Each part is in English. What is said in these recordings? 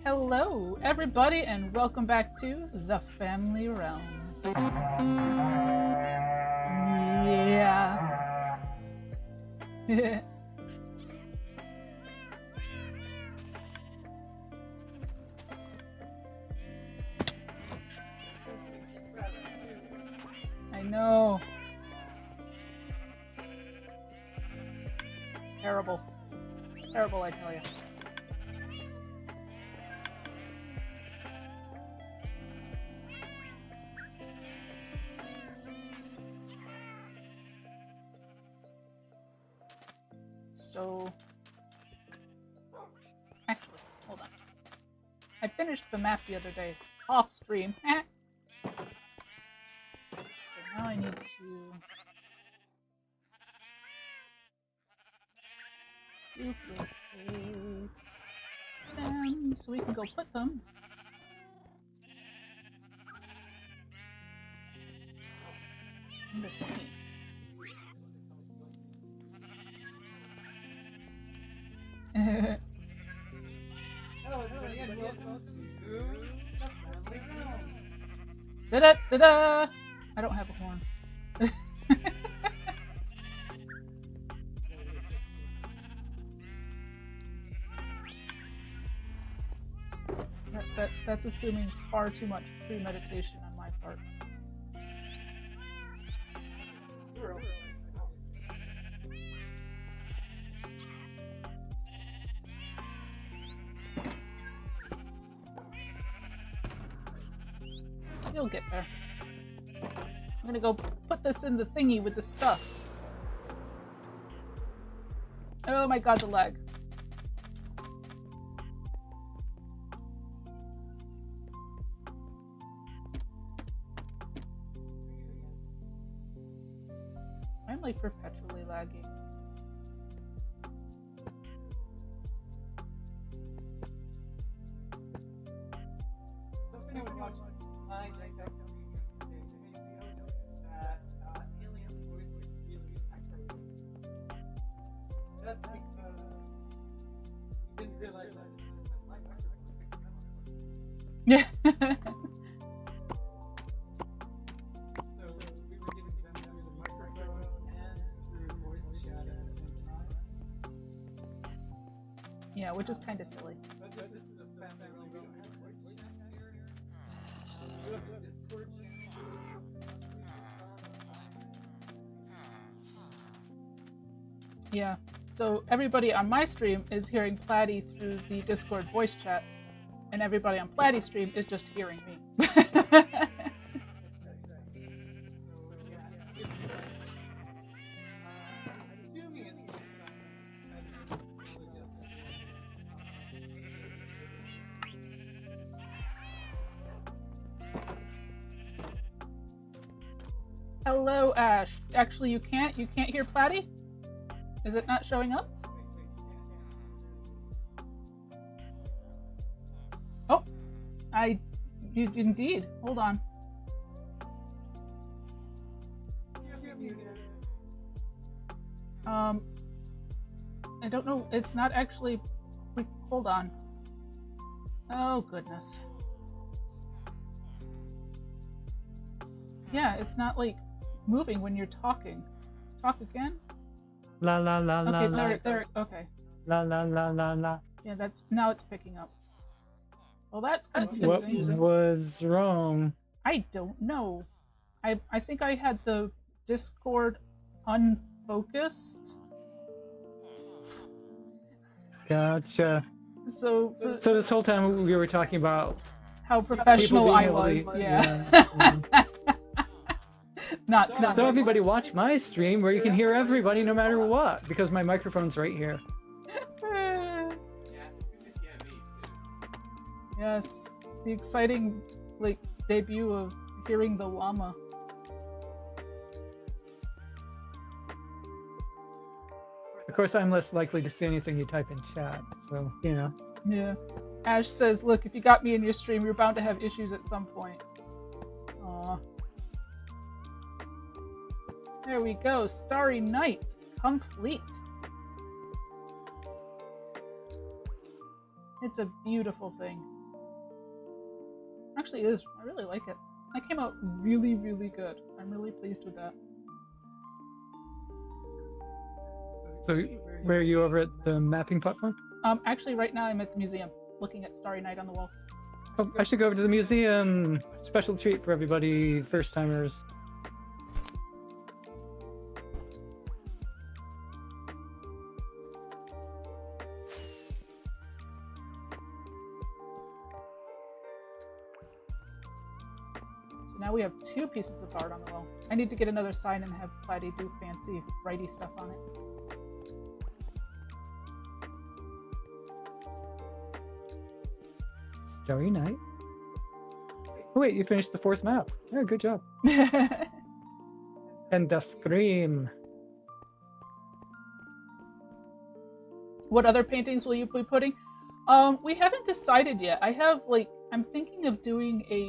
Hello, everybody, and welcome back to the Family Realm. Yeah. I know. Terrible. Terrible, I tell you. So, actually, hold on. I finished the map the other day, off stream. So now I need to duplicate them so we can go put them in the thingy. Da-da-da-da! I don't have a horn. That's assuming far too much premeditation on my part. You'll get there. I'm gonna go put this in the thingy with the stuff. Oh my god, the lag. I'm like perpetually lagging. That's because we didn't realize that my microphone picked them up. Yeah. So we were giving them through the microphone and through voice chat at the same time. Yeah, which is kind of silly. But this is the family realm. We don't have voice chat here. We have a Discord channel. Yeah. So everybody on my stream is hearing Platy through the Discord voice chat, and everybody on Platy's stream is just hearing me. Hello, Ash. Actually, you can't hear Platy? Is it not showing up? Oh, indeed. Hold on. I don't know. It's not actually. Wait, hold on. Oh goodness. Yeah, it's not like moving when you're talking. Talk again. La la la la Okay, la. there. Okay. La la la la la. Yeah, that's now it's picking up. Well, that's What confusing. was wrong? I don't know. I think I had the Discord unfocused. Gotcha. So this whole time we were talking about how professional I people being was. able to- Yeah. Not So everybody watch my stream where you can hear everybody no matter what, because my microphone's right here. Yes, the exciting debut of hearing the llama. Of course, I'm less likely to see anything you type in chat, so you know. Yeah. Ash says, "Look, if you got me in your stream, you're bound to have issues at some point." Aw. There we go. Starry Night complete. It's a beautiful thing. Actually is. I really like it. That came out really, really good. I'm really pleased with that. So, where are you over at the mapping platform? Actually, right now I'm at the museum, looking at Starry Night on the wall. Oh, I should go over to the museum. Special treat for everybody, first timers. So now we have 2 pieces of art on the wall. I need to get another sign and have Platy do fancy righty stuff on it. Starry Night. Oh wait, you finished the 4th map. Yeah, good job. And the scream. What other paintings will you be putting? We haven't decided yet. I'm thinking of doing a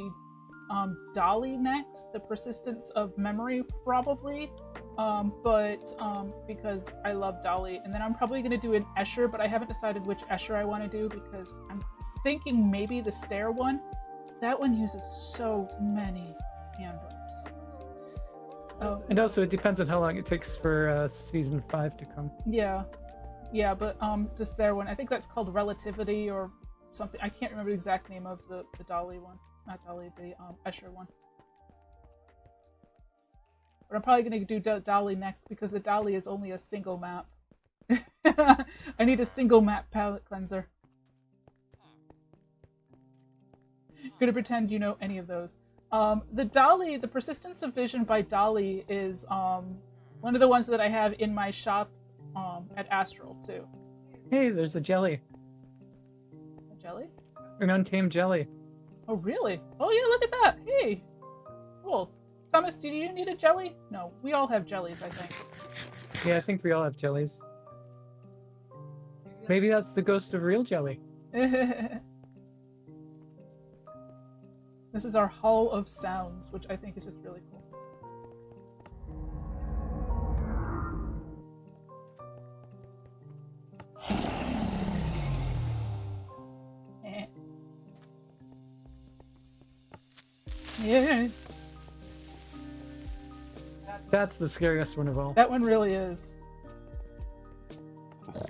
Dolly next, the persistence of memory probably. Because I love Dolly. And then I'm probably gonna do an Escher, but I haven't decided which Escher I want to do because I'm thinking maybe the stair one. That one uses so many candles. Oh. And also, it depends on how long it takes for season 5 to come. Yeah, but the stair one, I think that's called Relativity or something. I can't remember the exact name of the Dolly one. Not Dolly, the Escher one. But I'm probably going to do Dolly next because the Dolly is only a single map. I need a single map palette cleanser. Gonna pretend you know any of those. The Dolly, the Persistence of Vision by Dolly is one of the ones that I have in my shop at Astral too. Hey, there's a jelly. A jelly? An untamed jelly. Oh really? Oh yeah, look at that. Hey, cool. Thomas, do you need a jelly? No, we all have jellies, I think. Yeah, I think we all have jellies. Maybe that's the ghost of real jelly. This is our Hall of Sounds, which I think is just really cool. Yeah. That's the scariest one of all. That one really is. And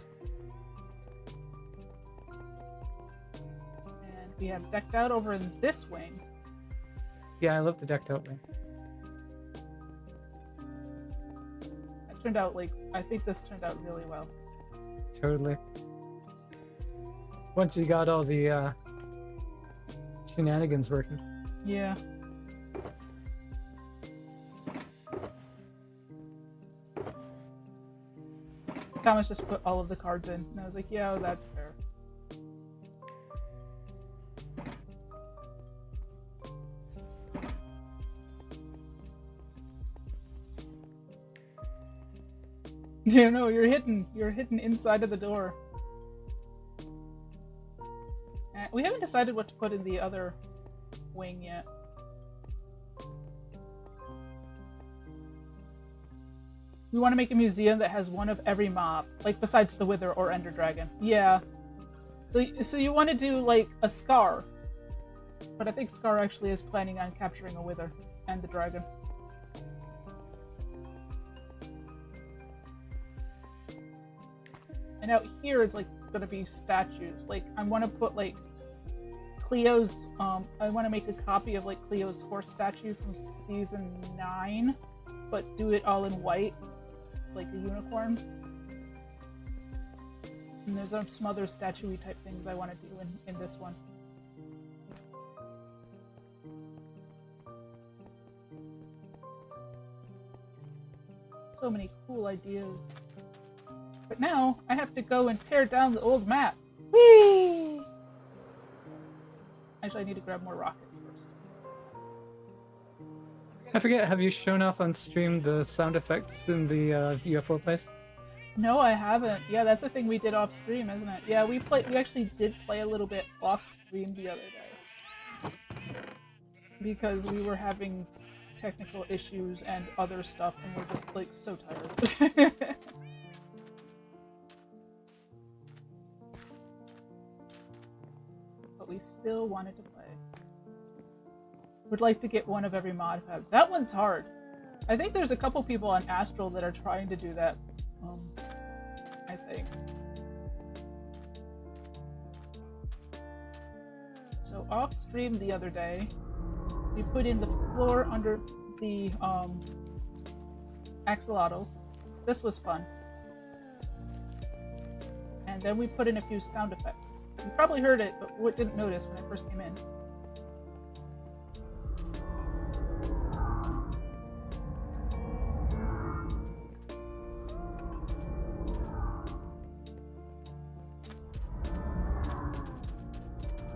we have decked out over in this wing. Yeah, I love the decked out wing. It turned out I think this turned out really well. Totally. Once you got all the shenanigans working. Yeah. Thomas just put all of the cards in, and I was like, yeah, that's fair. Yeah, no, you're hidden inside of the door. We haven't decided what to put in the other wing yet. We want to make a museum that has one of every mob, like besides the Wither or Ender Dragon. Yeah. So you want to do like a Scar, but I think Scar actually is planning on capturing a Wither and the dragon. And out here it's like gonna be statues. Like I want to put like Cleo's. I want to make a copy of like Cleo's horse statue from season 9, but do it all in white, like a unicorn. And there's some other statue-y type things I want to do in this one. So many cool ideas. But now I have to go and tear down the old map. Whee! Actually, I need to grab more rockets first. I forget, have you shown off on stream the sound effects in the UFO place? No, I haven't. Yeah, that's a thing we did off stream, isn't it? Yeah, we actually did play a little bit off stream the other day. Because we were having technical issues and other stuff, and we're just like so tired. But we still wanted to play. Would like to get one of every mod pack. That one's hard. I think there's a couple people on Astral that are trying to do that. I think. So off stream the other day, we put in the floor under the axolotls. This was fun. And then we put in a few sound effects. You probably heard it, but didn't notice when I first came in.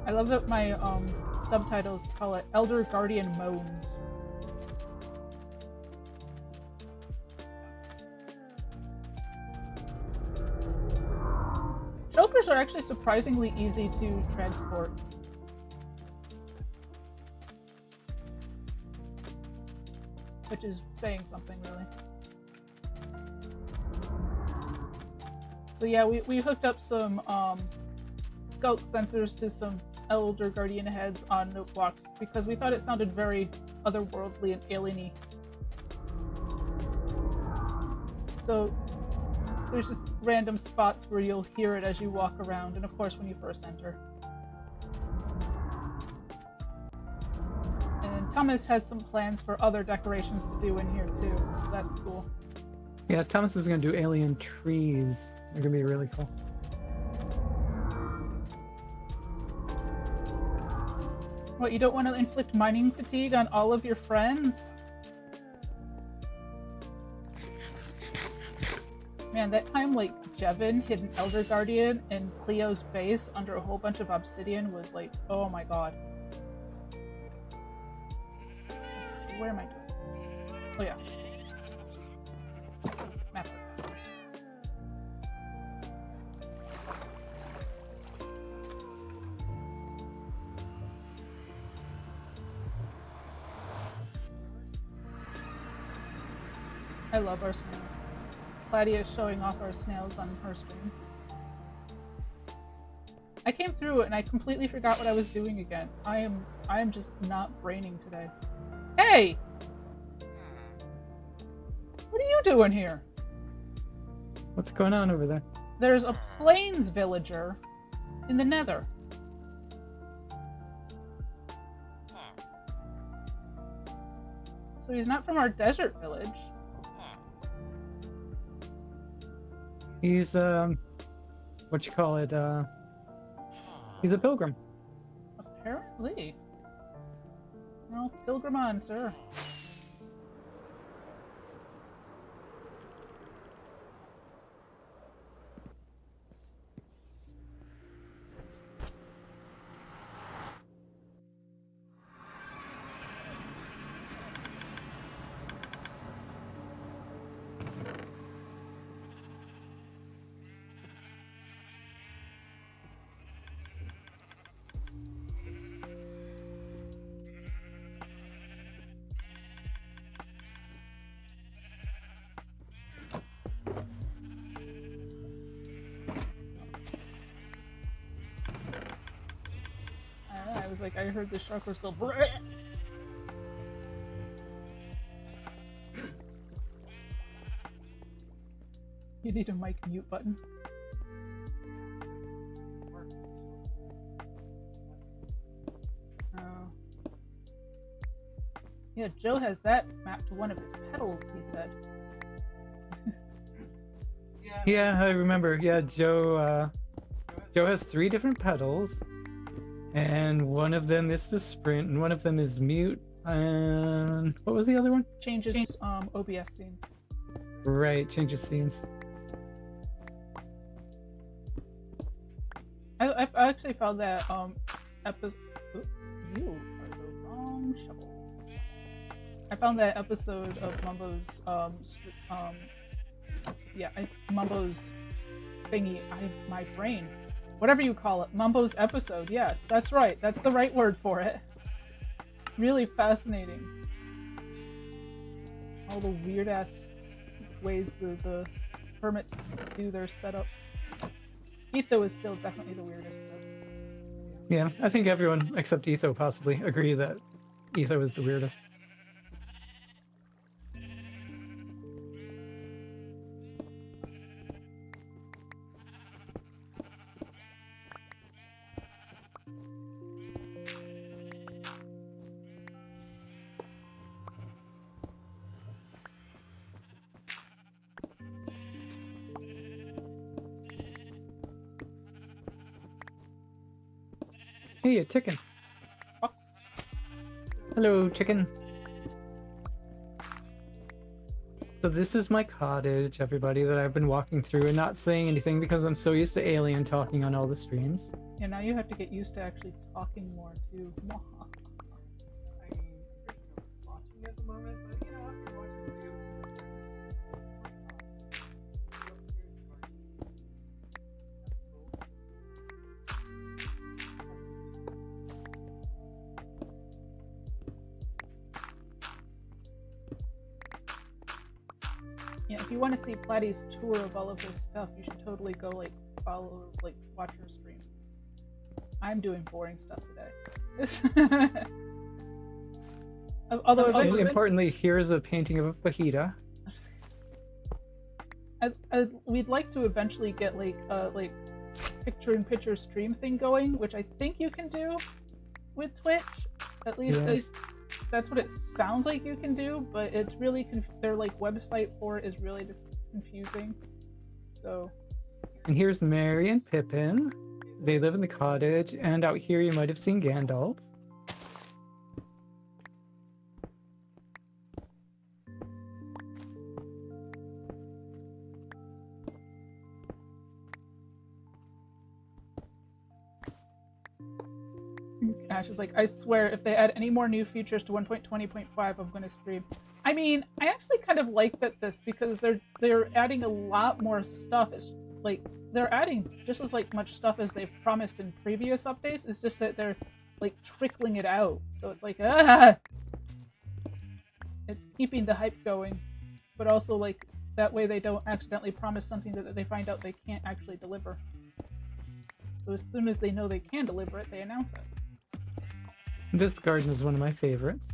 I love that my subtitles call it Elder Guardian Moans. Shulkers are actually surprisingly easy to transport. Which is saying something, really. So yeah, we hooked up some skulk sensors to some Elder Guardian heads on note blocks because we thought it sounded very otherworldly and alien-y. So there's just random spots where you'll hear it as you walk around, and of course when you first enter. And Thomas has some plans for other decorations to do in here too, so that's cool. Yeah, Thomas is gonna do alien trees. They're gonna be really cool. What, you don't want to inflict mining fatigue on all of your friends? Man, that time, like, Jevin hid an Elder Guardian in Cleo's base under a whole bunch of obsidian was like, oh my god. So where am I doing? Oh yeah. Map. I love our snails. Claudia is showing off our snails on her stream. I came through it and I completely forgot what I was doing again. I am just not braining today. Hey! What are you doing here? What's going on over there? There's a plains villager in the nether. So he's not from our desert village. He's what you call it? He's a pilgrim. Apparently. Well, pilgrim on, sir. I was like, I heard the sharkers go brrrr. You need a mic mute button. Oh. Yeah, Joe has that mapped to one of his petals, he said. Yeah, I remember. Yeah, Joe has 3 different pedals, and one of them is to sprint, and one of them is mute, and what was the other one? Changes OBS scenes. Right, changes scenes. I actually found that episode. You are the wrong shovel. I found that episode of Mumbo's Mumbo's thingy. My brain, whatever you call it, Mumbo's episode. Yes, that's right. That's the right word for it. Really fascinating. All the weird ass ways the hermits do their setups. Etho is still definitely the weirdest. But... Yeah, I think everyone except Etho possibly agree that Ether was the weirdest. Hey, a chicken. Hello, chicken. So this is my cottage, everybody, that I've been walking through and not saying anything because I'm so used to Alien talking on all the streams. Yeah, now you have to get used to actually talking more too. I'm watching at the moment, but you know, after watching the video, Yeah, if you want to see Platty's tour of all of his stuff, you should totally go like follow, like watch her stream. I'm doing boring stuff today. Although importantly, here's a painting of a fajita. We'd like to eventually get like picture-in-picture stream thing going, which I think you can do with Twitch. At least that's what it sounds like you can do, but it's really their like website for it is really just confusing. So. And here's Mary and Pippin. They live in the cottage, and out here you might have seen Gandalf. Ash is like, I swear, if they add any more new features to 1.20.5, I'm going to stream. I mean, I actually kind of like this because they're adding a lot more stuff. It's like they're adding just as like much stuff as they've promised in previous updates. It's just that they're like trickling it out. So it's like, it's keeping the hype going, but also like that way they don't accidentally promise something that they find out they can't actually deliver. So as soon as they know they can deliver it, they announce it. This garden is one of my favorites.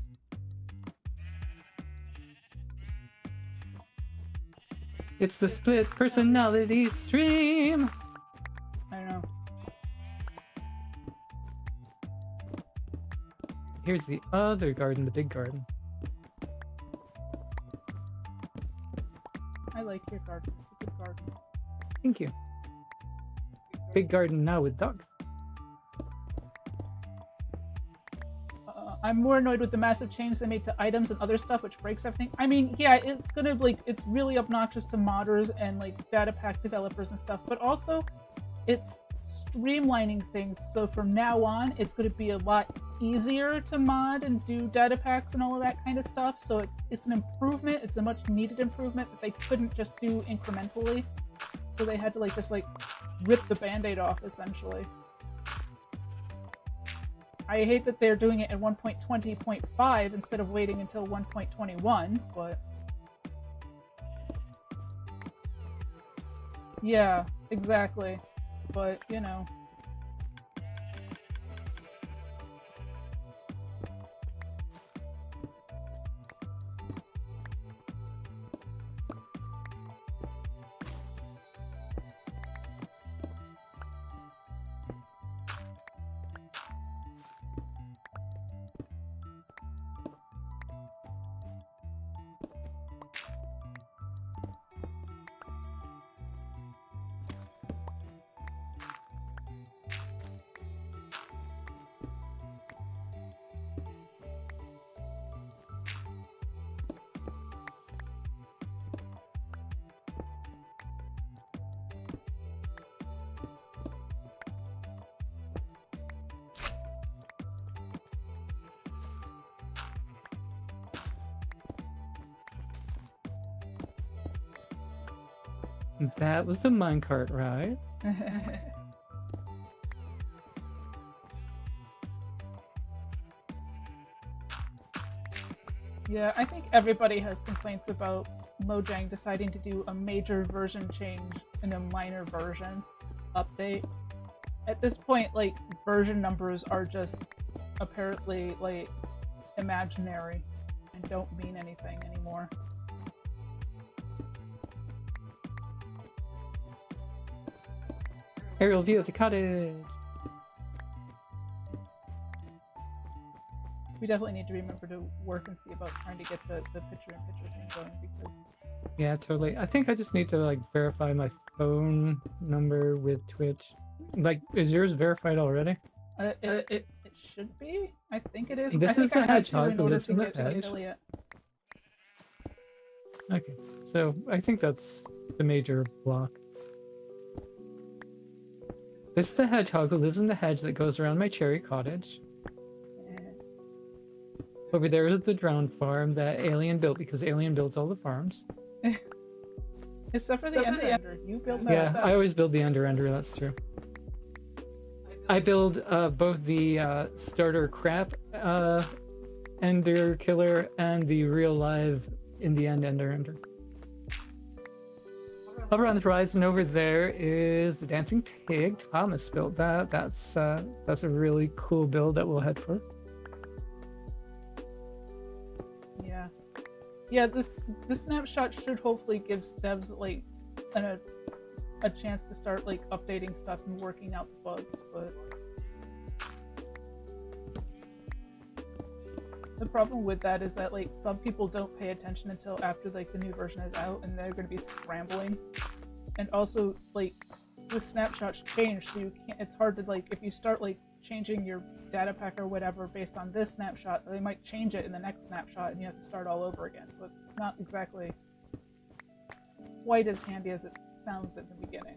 It's the split personality stream. I don't know. Here's the other garden, the big garden. I like your garden. It's a good garden. Thank you. Big garden now with dogs. I'm more annoyed with the massive change they made to items and other stuff, which breaks everything. I mean, yeah, it's gonna like it's really obnoxious to modders and like data pack developers and stuff, but also it's streamlining things. So from now on, it's gonna be a lot easier to mod and do data packs and all of that kind of stuff. So it's an improvement. It's a much needed improvement that they couldn't just do incrementally. So they had to like just like rip the band-aid off essentially. I hate that they're doing it at 1.20.5 instead of waiting until 1.21, but yeah, exactly. But, you know. That was the minecart ride. Yeah, I think everybody has complaints about Mojang deciding to do a major version change in a minor version update. At this point, like, version numbers are just apparently, like, imaginary and don't mean anything anymore. Aerial view of the cottage. We definitely need to remember to work and see about trying to get the picture-in-picture thing going because... Yeah, totally. I think I just need to like verify my phone number with Twitch. Like, is yours verified already? It should be. I think it is. This I think is the I had to hedgehog in that order lives to in the get to the hedge. affiliate. Okay, so I think that's the major block. This is the hedgehog who lives in the hedge that goes around my cherry cottage. Over there is the drone farm that Alien built because Alien builds all the farms. Except for the ender. You built that. Yeah, I always build the ender, that's true. I build both the starter crap ender killer and the real live in the end ender. Over on the horizon over there is the dancing pig. Thomas built that. That's a really cool build that we'll head for. Yeah, this snapshot should hopefully give devs like a chance to start like updating stuff and working out the bugs, but the problem with that is that like some people don't pay attention until after like the new version is out and they're going to be scrambling. And also like the snapshots change, so you can't, it's hard to like if you start like changing your data pack or whatever based on this snapshot, they might change it in the next snapshot and you have to start all over again. So it's not exactly quite as handy as it sounds at the beginning.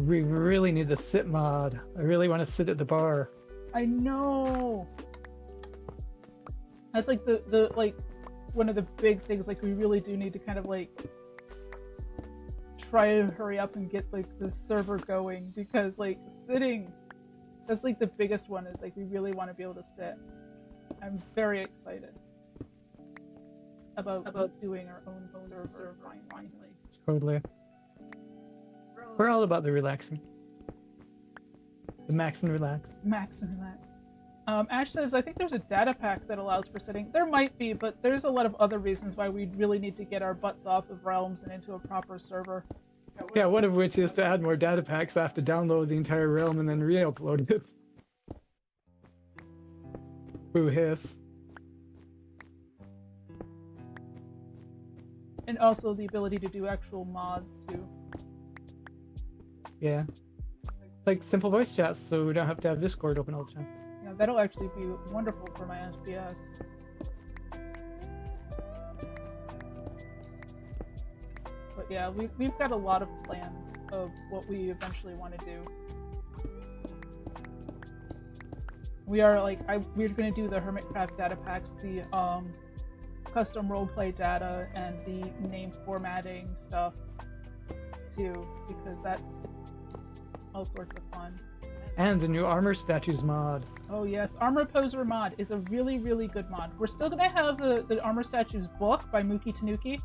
We really need the sit mod. I really want to sit at the bar. I know. That's like the like one of the big things. Like we really do need to kind of like try to hurry up and get like the server going because like sitting, that's like the biggest one. Is like we really want to be able to sit. I'm very excited about doing our own server finally. Totally. We're all about the relaxing. The max and relax. Max and relax. Ash says, I think there's a data pack that allows for sitting. There might be, but there's a lot of other reasons why we really need to get our butts off of Realms and into a proper server. Yeah, one of which is to add more data packs. I have to download the entire realm and then re-upload it. Boo hiss. And also the ability to do actual mods, too. Yeah. Like simple voice chats, so we don't have to have Discord open all the time. Yeah, that'll actually be wonderful for my SPS. But yeah, we've got a lot of plans of what we eventually want to do. We are like, we're going to do the Hermitcraft data packs, the custom roleplay data, and the name formatting stuff too, because that's all sorts of fun. And the new armor statues mod. Oh yes, Armor Poser mod is a really, really good mod. We're still gonna have the Armor Statues book by Mookie Tanuki,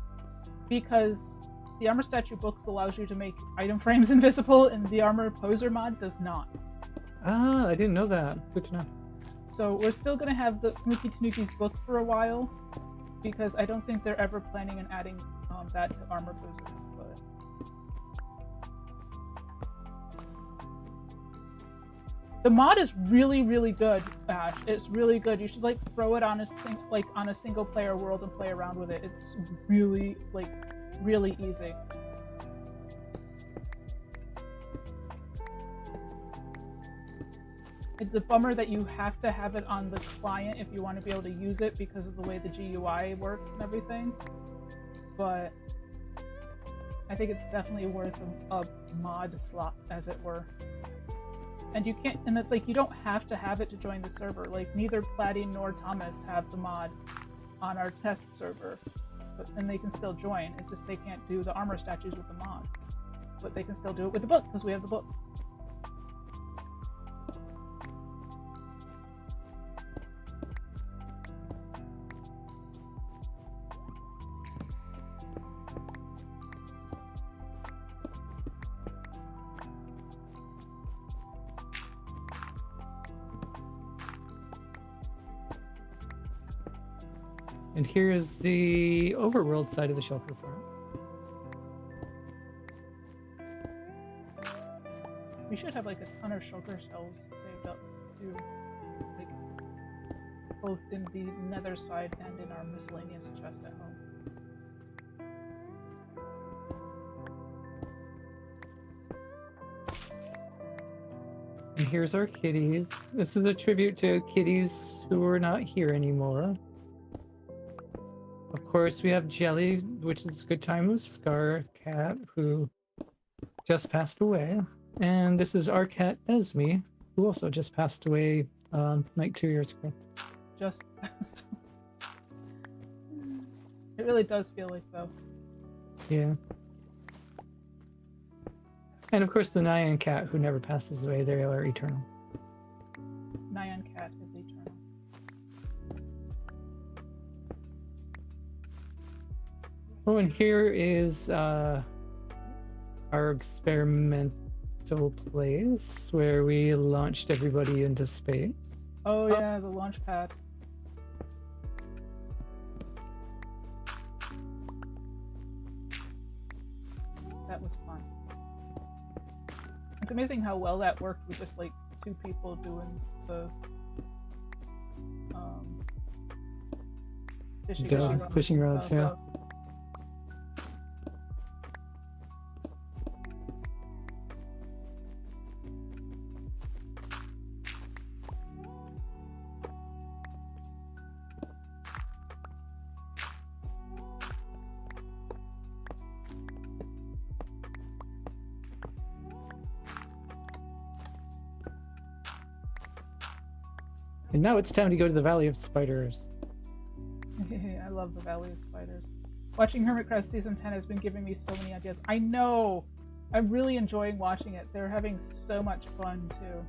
because the Armor Statue books allows you to make item frames invisible, and the Armor Poser mod does not. Ah, I didn't know that. Good to know. So we're still gonna have the Mookie Tanuki's book for a while, because I don't think they're ever planning on adding that to Armor Poser. But the mod is really, really good, Ash. It's really good. You should like throw it on a single player world and play around with it. It's really really easy. It's a bummer that you have to have it on the client if you want to be able to use it because of the way the GUI works and everything. But I think it's definitely worth a mod slot, as it were. And you can't, and it's like you don't have to have it to join the server. Like neither Platy nor Thomas have the mod on our test server, and they can still join. It's just they can't do the armor statues with the mod, but they can still do it with the book because we have the book. And here is the overworld side of the shelter farm. We should have like a ton of shulker shells saved up too, like both in the nether side and in our miscellaneous chest at home. And here's our kitties. This is a tribute to kitties who are not here anymore. Of course, we have Jelly, which is Good Time with Scar Cat, who just passed away. And this is our cat, Esme, who also just passed away like 2 years ago. Just passed. It really does feel like though. Yeah. And of course, the Nyan cat, who never passes away, they are eternal. Nyan cat is eternal. Oh, and here is our experimental place where we launched everybody into space. Oh yeah, the launch pad. That was fun. It's amazing how well that worked with just like 2 people doing the fishing rods, yeah. And now it's time to go to the Valley of Spiders. I love the Valley of Spiders. Watching Hermitcrest Season 10 has been giving me so many ideas. I know! I'm really enjoying watching it. They're having so much fun, too.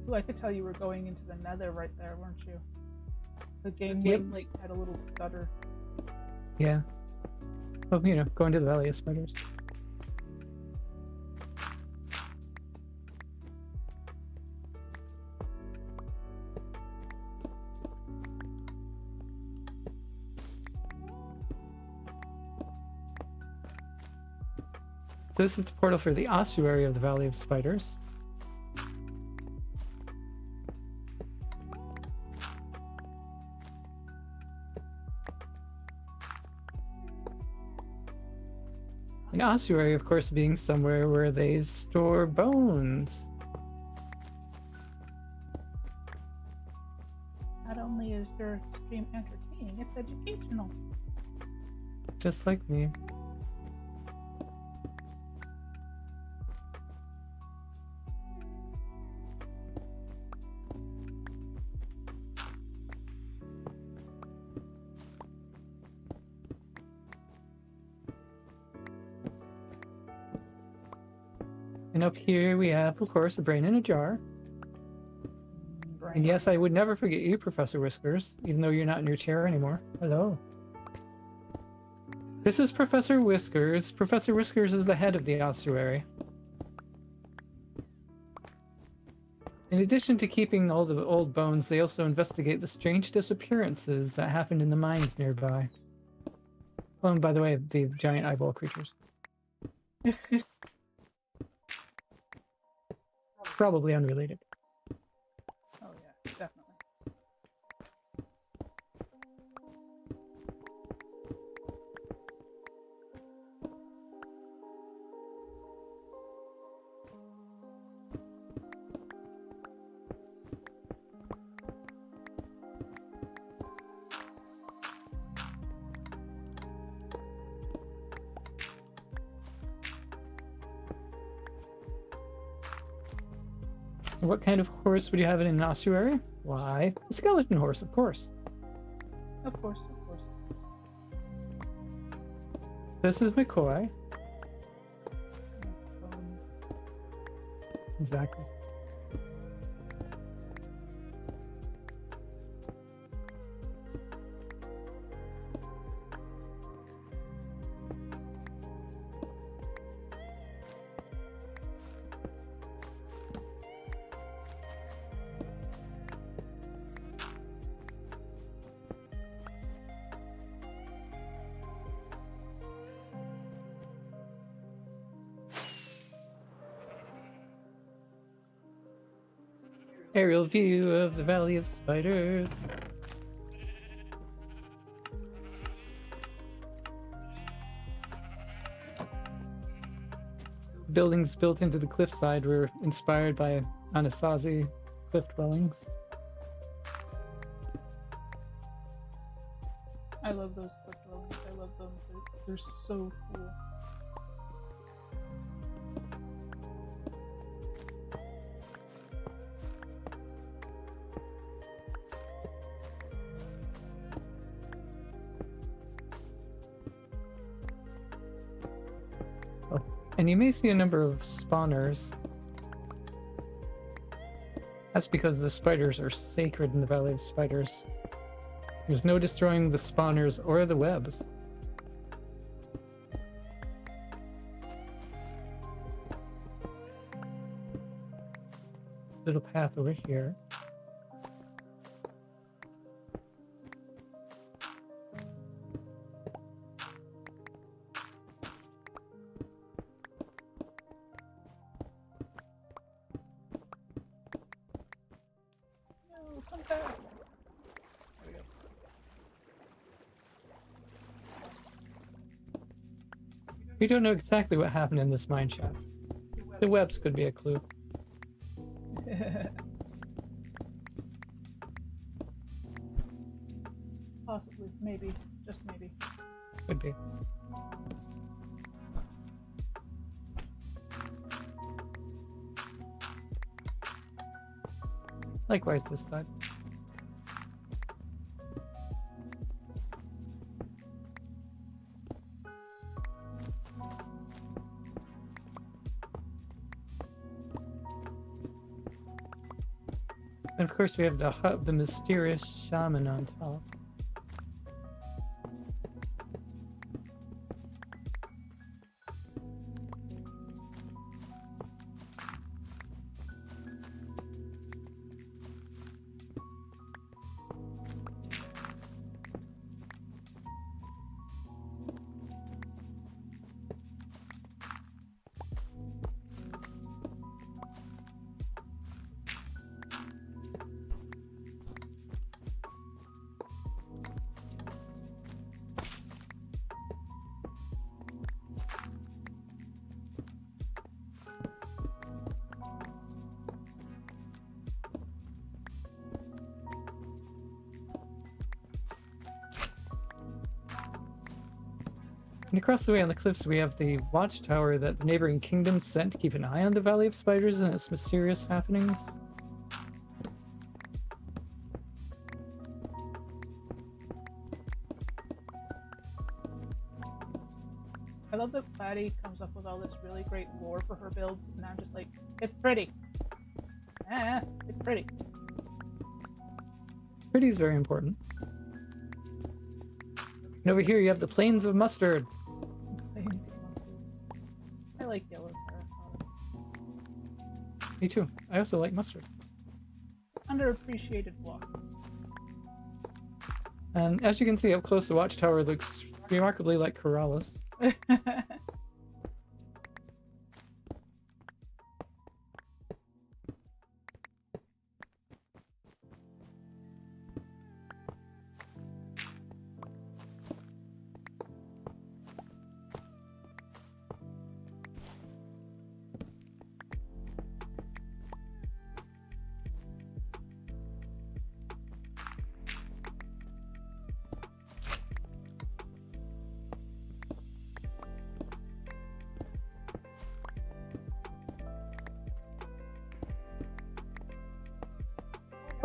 Ooh, I could tell you were going into the nether right there, weren't you? The game like had a little stutter. Yeah. Well, you know, going to the Valley of Spiders. So this is the portal for the ossuary of the Valley of Spiders. An ossuary, of course, being somewhere where they store bones. Not only is your stream entertaining, it's educational. Just like me. And up here we have, of course, a brain in a jar. And yes, I would never forget you, Professor Whiskers, even though you're not in your chair anymore. Hello. This is Professor Whiskers. Professor Whiskers is the head of the ossuary. In addition to keeping all the old bones, they also investigate the strange disappearances that happened in the mines nearby. Oh, and by the way, the giant eyeball creatures. Probably unrelated. Oh yeah. What kind of horse would you have in an ossuary? Why, a skeleton horse, of course. Of course, of course. This is McCoy. Bones. Exactly. Aerial view of the Valley of Spiders. Buildings built into the cliffside were inspired by Anasazi cliff dwellings. I love those cliff dwellings. I love them. They're so cool. And you may see a number of spawners. That's because the spiders are sacred in the Valley of Spiders. There's no destroying the spawners or the webs. Little path over here. No, come back. There we go. We don't know exactly what happened in this mine shaft. The webs could be a clue. Possibly, maybe, just maybe. Could be. Likewise this side. And of course we have the hut of the mysterious shaman on top. And across the way on the cliffs we have the watchtower that the neighboring kingdoms sent to keep an eye on the Valley of Spiders and its mysterious happenings. I love that Platy comes up with all this really great lore for her builds, and I'm just like, it's pretty. It's pretty. Pretty is very important. And over here you have the Plains of Mustard. Plains of mustard. I like yellow terracotta. Me too. I also like mustard. Underappreciated block. And as you can see up close, the watchtower looks remarkably like Corrales.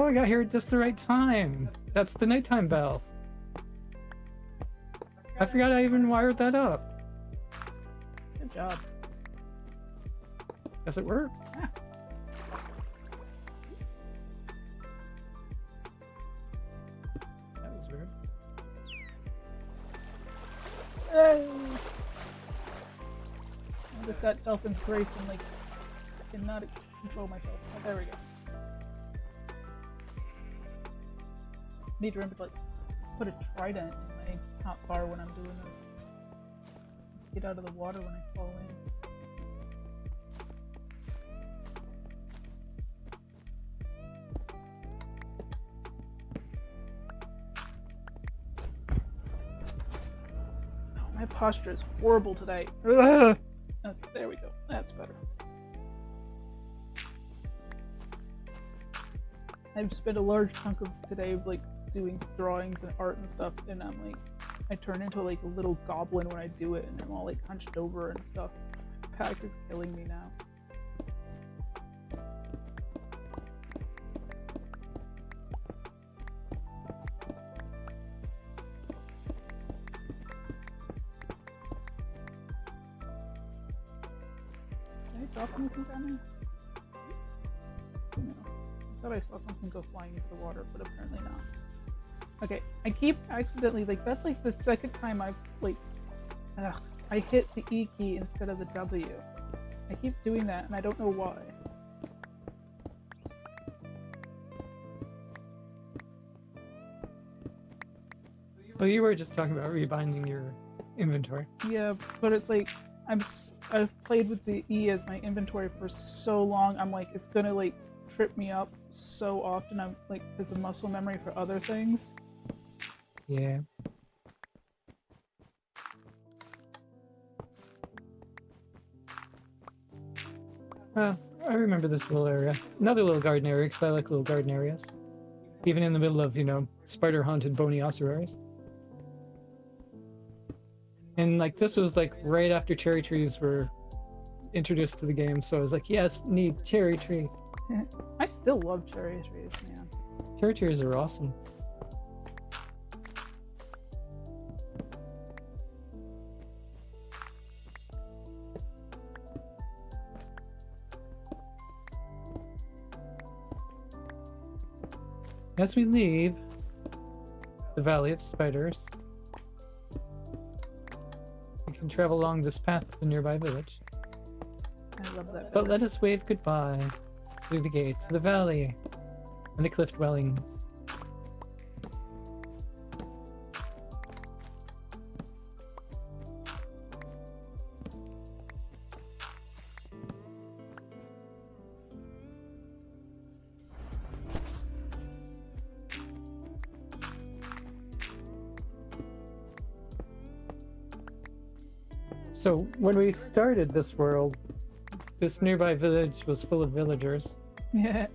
Oh, I got here at just the right time. That's the nighttime bell. I forgot I even wired that up. Good job. Guess it works. Yeah. That was weird. Hey. I just got Dolphin's Grace and like cannot control myself. Oh, there we go. Need to remember to like put a trident in my hot bar when I'm doing this. Get out of the water when I fall in. Oh, my posture is horrible today. Ugh. Okay, there we go. That's better. I've spent a large chunk of today like doing drawings and art and stuff, and I'm like, I turn into like a little goblin when I do it, and I'm all like hunched over and stuff. My back is killing me now. Did I drop anything down there? No. I thought I saw something go flying into the water, but apparently not. Okay, I keep accidentally, like, that's like the second time I've, like, I hit the E key instead of the W. I keep doing that, and I don't know why. Well, you were just talking about rebinding your inventory. Yeah, but it's like, I've played with the E as my inventory for so long, I'm like, it's gonna, like, trip me up so often. I'm like, there's a muscle memory for other things. Yeah. I remember this little area. Another little garden area, because I like little garden areas. Even in the middle of, you know, spider-haunted bony ossuaries. And, like, this was, like, right after cherry trees were introduced to the game, so I was like, yes, need cherry tree. I still love cherry trees, man. Cherry trees are awesome. As we leave the Valley of Spiders, we can travel along this path to the nearby village. I love that. But let us wave goodbye through the gate to the valley and the cliff dwellings. So when we started this world, this nearby village was full of villagers. Yeah.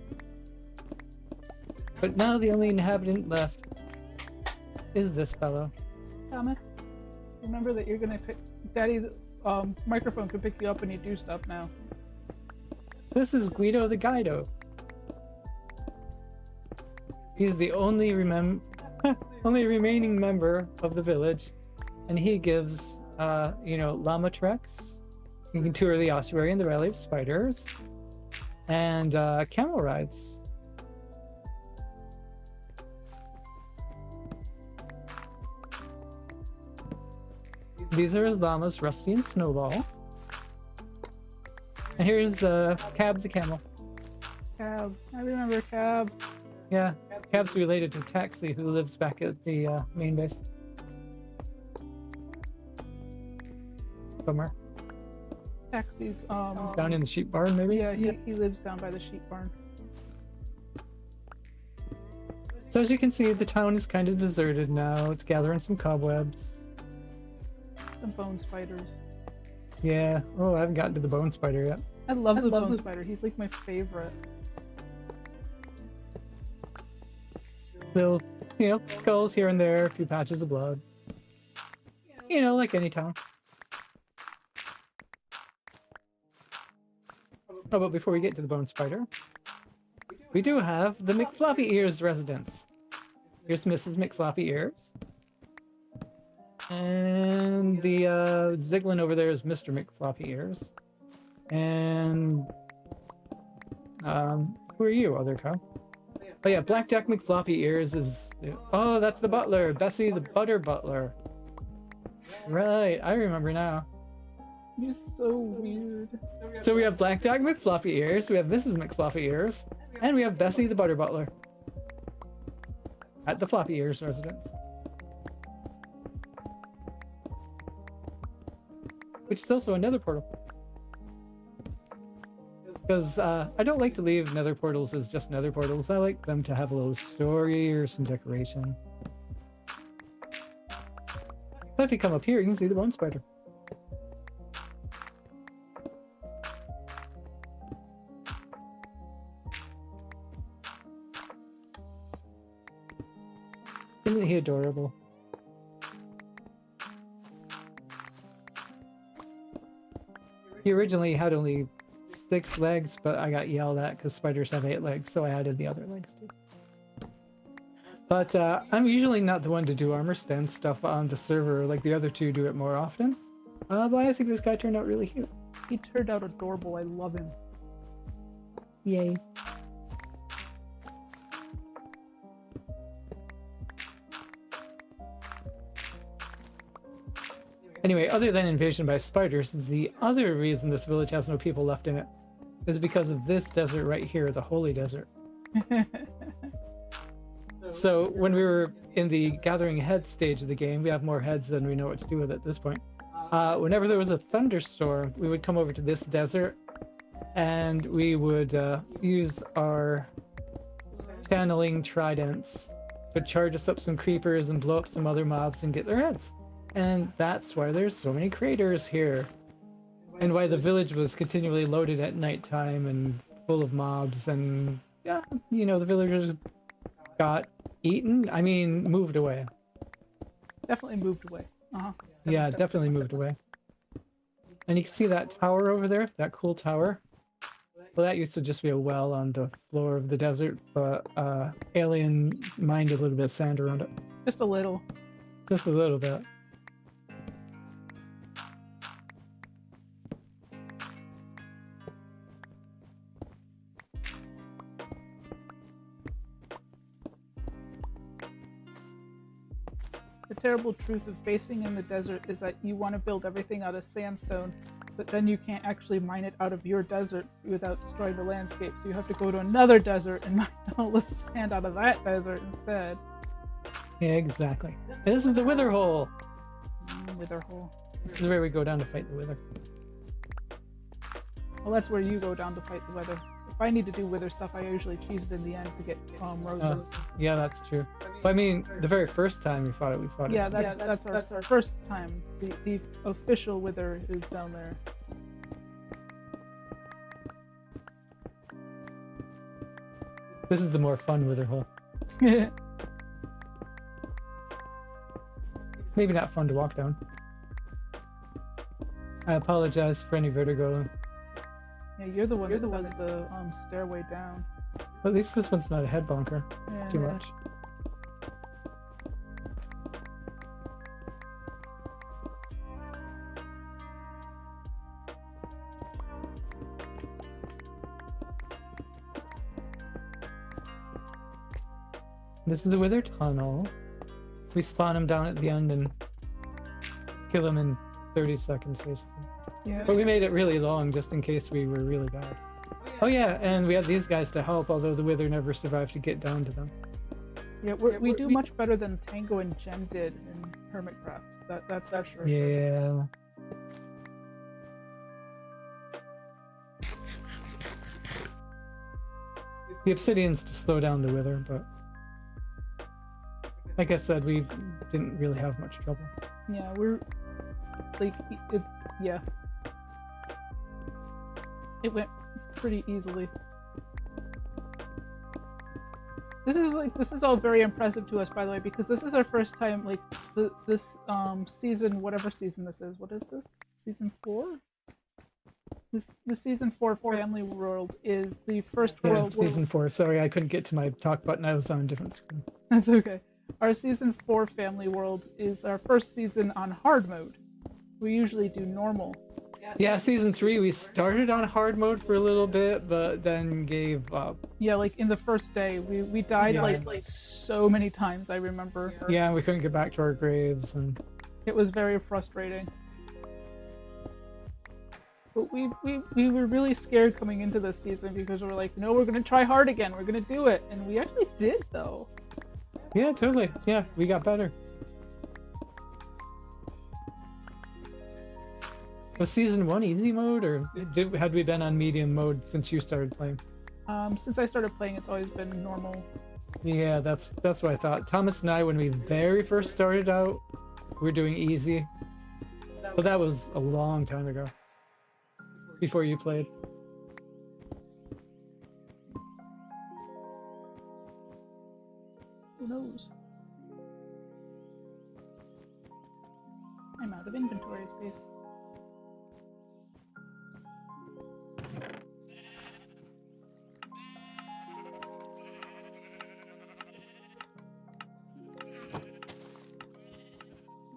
But now the only inhabitant left is this fellow. Thomas, remember that you're gonna pick Daddy's microphone can pick you up when you do stuff now. This is Guido the Guido. He's the only only remaining member of the village, and he gives you know, llama treks. You can tour the ossuary and the Valley of Spiders, and camel rides. These are his llamas, Rusty and Snowball. And here's Cab the camel. Cab. I remember Cab. Yeah, Cab's related to Taxi, who lives back at the main base. Somewhere. Taxi's Down in the sheep barn, maybe? yeah, he lives down by the sheep barn. So as you can see, the town is kind of deserted now. It's gathering some cobwebs. Some bone spiders. Yeah. Oh, I haven't gotten to the bone spider yet. I love the bone spider. He's like my favorite. Little, you know, skulls here and there, a few patches of blood. You know, like any town. Oh, but before we get to the bone spider, we do have the McFloppy Ears residence. Here's Mrs. McFloppy Ears. And the Ziglin over there is Mr. McFloppy Ears. And who are you, other cow? Oh yeah, Blackjack McFloppy Ears is... Oh, that's the butler, Bessie the Butter Butler. Right, I remember now. You're so weird. So we have Blackjack McFloppy Ears, we have Mrs. McFloppy Ears, and we have Bessie the Butter Butler. At the Floppy Ears residence. Which is also another portal. Because I don't like to leave nether portals as just nether portals. I like them to have a little story or some decoration. But if you come up here, you can see the bone spider. Isn't he adorable? He originally had only 6 legs, but I got yelled at because spiders have 8 legs, so I added the other legs too. But I'm usually not the one to do armor stand stuff on the server, like the other two do it more often. But I think this guy turned out really cute. He turned out adorable. I love him. Yay. Anyway, other than invasion by spiders, the other reason this village has no people left in it is because of this desert right here, the Holy Desert. So when we were in the gathering head stage of the game, we have more heads than we know what to do with at this point. Whenever there was a thunderstorm, we would come over to this desert and we would use our channeling tridents to charge us up some creepers and blow up some other mobs and get their heads. And that's why there's so many craters here. And why the village was continually loaded at nighttime and full of mobs and, yeah, you know, the villagers got eaten. I mean, moved away. Definitely moved away. Uh-huh. Yeah, definitely moved away. And you can see that tower over there, that cool tower. Well, that used to just be a well on the floor of the desert, but Alien mined a little bit of sand around it. Just a little. Just a little bit. The terrible truth of basing in the desert is that you want to build everything out of sandstone, but then you can't actually mine it out of your desert without destroying the landscape. So you have to go to another desert and mine all the sand out of that desert instead. Yeah, exactly. And this is the Wither Hole. Wither Hole. This is where we go down to fight the Wither. Well, that's where you go down to fight the Wither. If I need to do Wither stuff, I usually cheese it in the end to get roses. Yeah, that's true. But I mean, the very first time we fought it, Yeah, that's our first time. The official Wither is down there. This is the more fun Wither Hole. Maybe not fun to walk down. I apologize for any vertigo. Yeah, you're the one that dug the stairway down. At least this one's not a head bonker. Yeah. Too much. This is the Wither Tunnel. We spawn him down at the end and kill him in 30 seconds, basically. Yeah. But we made it really long just in case we were really bad. Oh yeah, and we had these guys to help, although the Wither never survived to get down to them. Yeah, we do much better than Tango and Jen did in Hermitcraft. That's for sure. Yeah. The obsidian's to slow down the Wither, but like I said, we didn't really have much trouble. Yeah, we're like yeah. It went pretty easily. This is all very impressive to us, by the way, because this is our first time, like, this season, whatever season this is. What is this? Season 4? The season 4 family world is the first Yeah, world. season 4. Sorry, I couldn't get to my talk button. I was on a different screen. That's okay. Our season 4 family world is our first season on hard mode. We usually do normal. Yeah, season 3 we started on hard mode for a little bit, but then gave up. Yeah, like in the first day, we died Yeah. like so many times. I remember. Yeah, we couldn't get back to our graves, and It was very frustrating. But we were really scared coming into this season because we were like, no, we're gonna try hard again. We're gonna do it, and we actually did though. yeah, totally. Yeah, we got better. Was season 1 easy mode, or had we been on medium mode since you started playing? Since I started playing, it's always been normal. Yeah, that's what I thought. Thomas and I, when we very first started out, we were doing easy. But that was a long time ago. Before you played. Who knows? I'm out of inventory space.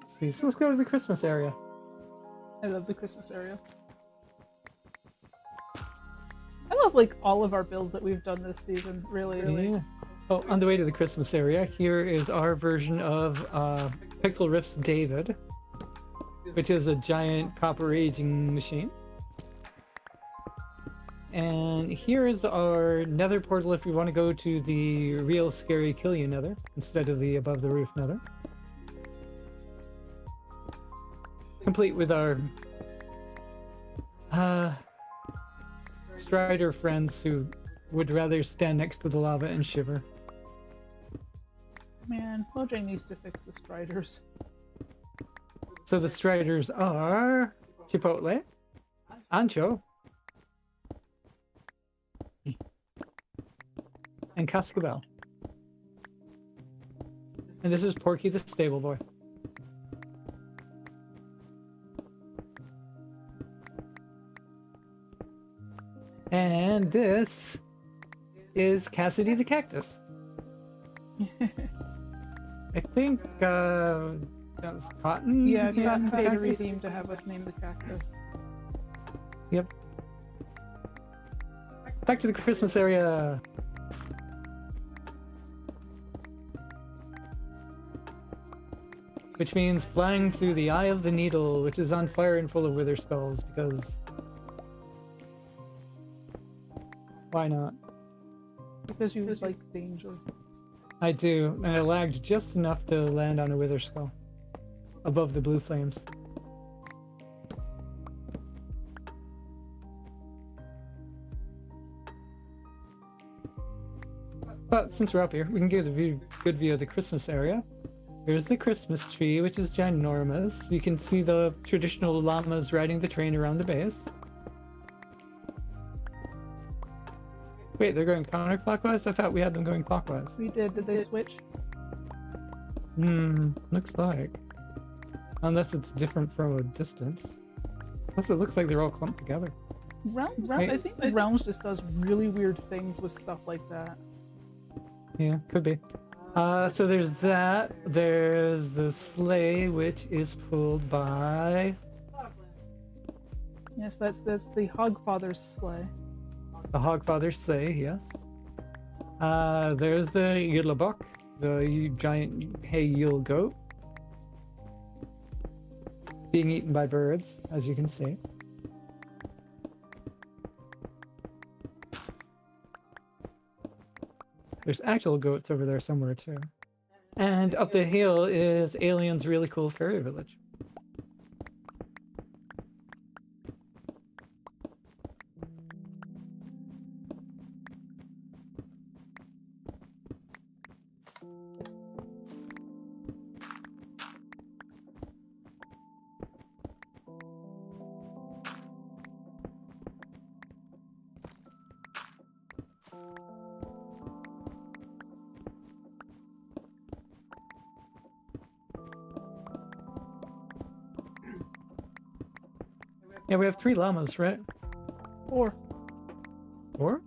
Let's see, so let's go to the Christmas area. I love the Christmas area. I love like all of our builds that we've done this season, really. Yeah. Oh, on the way to the Christmas area, here is our version of Pixel Rift's David, which is a giant copper aging machine. And here is our nether portal if we want to go to the real scary kill you nether instead of the above the roof nether. Complete with our Strider friends who would rather stand next to the lava and shiver. Man, Mojang needs to fix the Striders. So the Striders are Chipotle, Ancho, and Cascabel. And this is Porky the Stable Boy. And this is Cassidy the Cactus. I think that's Cotton. Yeah, Cotton paid a Cactus? redeem to have us name the cactus. Yep. Back to the Christmas area. Which means flying through the Eye of the Needle, which is on fire and full of wither skulls, because why not? Because you like danger. I do, and I lagged just enough to land on a wither skull above the blue flames. But since we're up here, we can get a good view of the Christmas area. Here's the Christmas tree, which is ginormous. You can see the traditional llamas riding the train around the base. Wait, they're going counterclockwise? I thought we had them going clockwise. We did. Did they switch? Looks like. Unless it's different from a distance. Plus it looks like they're all clumped together. Realms? I think Realms just does really weird things with stuff like that. Yeah, could be. So there's that. There's the sleigh, which is pulled by... Yes, that's the Hogfather's sleigh. The Hogfather sleigh, yes. There's the Yulabuk, the giant hay Yule goat. Being eaten by birds, as you can see. There's actual goats over there somewhere too. And up the hill is Alien's really cool fairy village. Yeah, we have 3 llamas, right? 4. Or?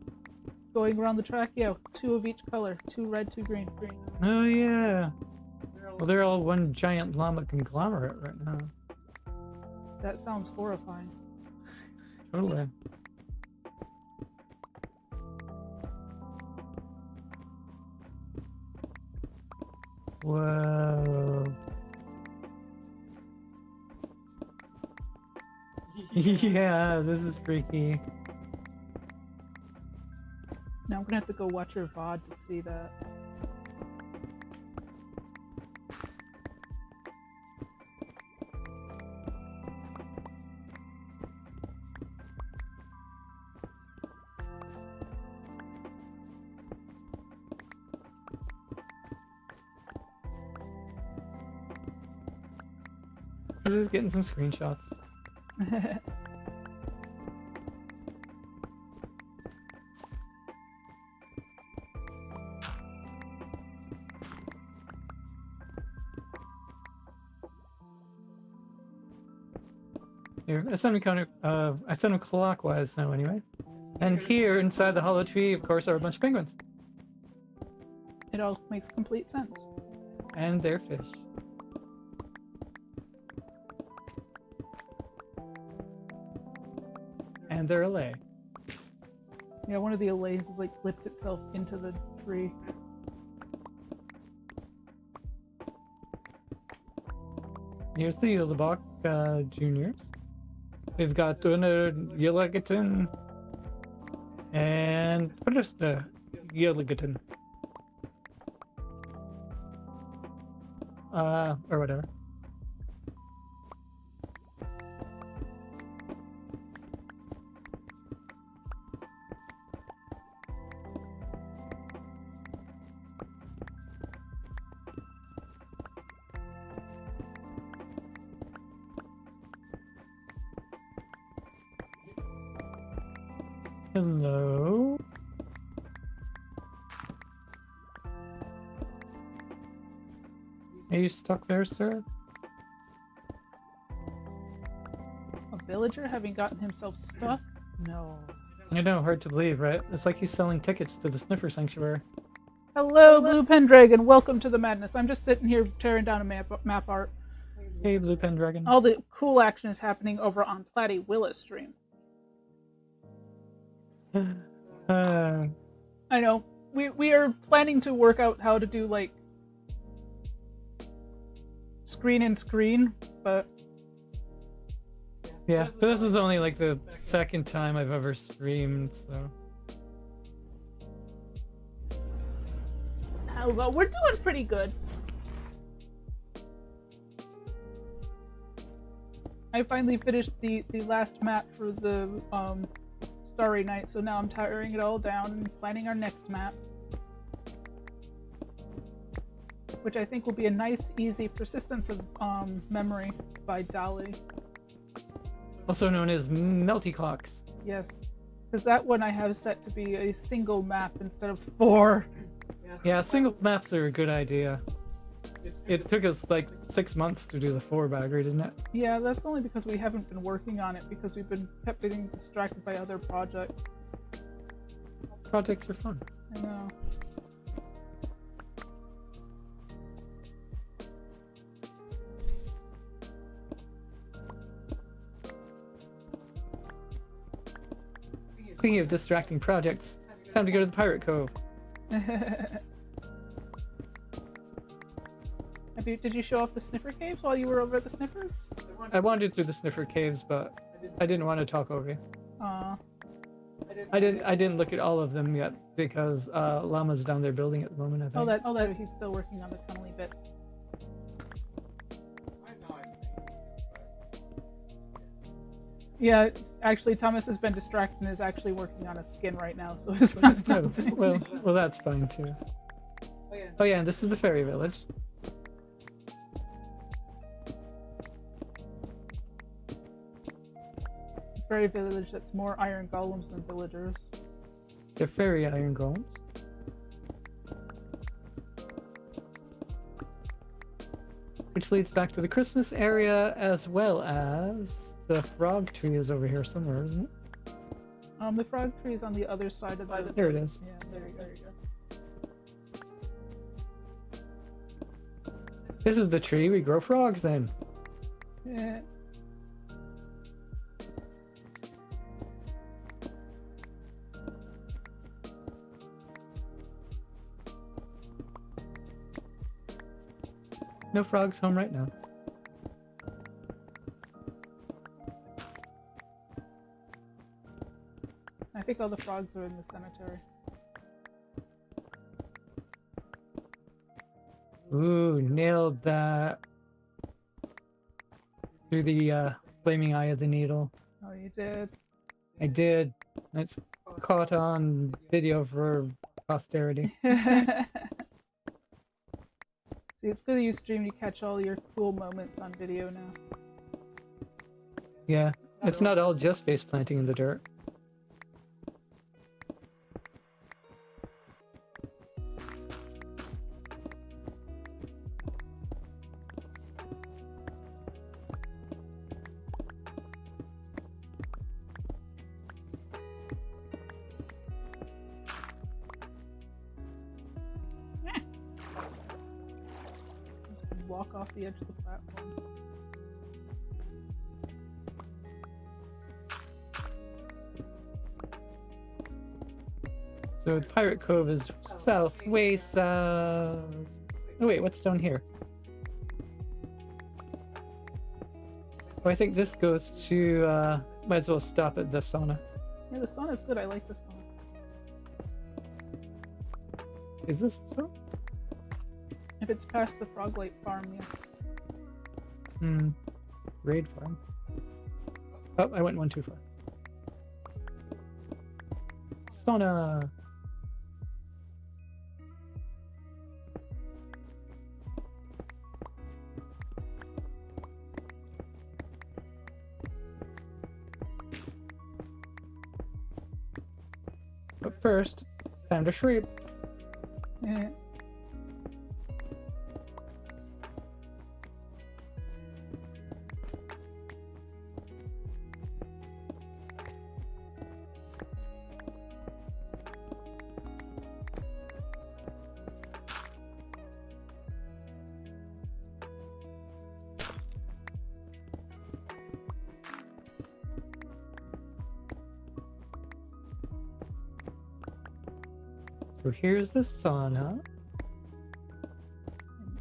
Going around the track, yeah, 2 of each color. 2 red, 2 green. Oh yeah. Well, they're all one giant llama conglomerate right now. That sounds horrifying. Totally. Whoa. Yeah, this is freaky. Now I'm gonna have to go watch your VOD to see that. I was just getting some screenshots. Here, I sent them clockwise now anyway. And here inside the hollow tree, of course, are a bunch of penguins. It all makes complete sense. And their fish. And their allay. Yeah, one of the allays has like flipped itself into the tree. Here's the Yellowbach juniors. We've got Duna Yellowgiton and what is the Yellowgiton? Or whatever. Hello. Are you stuck there, sir? A villager having gotten himself stuck? No. I know, hard to believe, right? It's like he's selling tickets to the Sniffer Sanctuary. Hello, Blue Pendragon. Welcome to the madness. I'm just sitting here tearing down a map art. Hey, Blue Pendragon. All the cool action is happening over on Platty Willa's stream. I know. We are planning to work out how to do like screen and screen, but yeah, but this is only like the second time I've ever streamed, so how's all? We're doing pretty good. I finally finished the last map for the Starry Night, so now I'm tiring it all down and planning our next map, which I think will be a nice, easy persistence of memory by Dolly. also known as Melty Clocks. Yes, because that one I have set to be a single map instead of 4. Yeah, single maps are a good idea. It took us like 6 months to do the 4-bagger, didn't it? Yeah, that's only because we haven't been working on it because we've been kept getting distracted by other projects. Projects are fun. I know. Speaking of distracting projects, time to go to the Pirate Cove. Did you show off the Sniffer Caves while you were over at the Sniffers? I wandered through the Sniffer Caves, but I didn't want to talk over you. I didn't look at all of them yet because Llama's down there building at the moment, I think. Oh, that's he's still working on the tunnely bits. Yeah, actually, Thomas has been distracted and is actually working on a skin right now, so it's not done. well, that's fine too. Oh yeah, and this is the fairy village. Fairy village that's more iron golems than villagers. They're fairy iron golems. Which leads back to the Christmas area as well as the frog tree is over here somewhere, isn't it? The frog tree is on the other side of the... There it is. Yeah, there you go. This is the tree we grow frogs in. Yeah. No frogs home right now. I think all the frogs are in the cemetery. Ooh, nailed that. Through the flaming eye of the needle. Oh, you did? I did. It's caught on video for posterity. See, it's good that you stream to catch all your cool moments on video now. Yeah, it's not all just face planting in the dirt. Walk off the edge of the platform. So Pirate Cove is south, way south. Oh wait, what's down here? Oh, I think this goes to, might as well stop at the sauna. Yeah, the sauna's good. I like the sauna. Is this so? If it's past the Froglight farm, yeah. Raid farm. Oh, I went one too far. Sauna! But first, time to sleep. Yeah. So here's the sauna.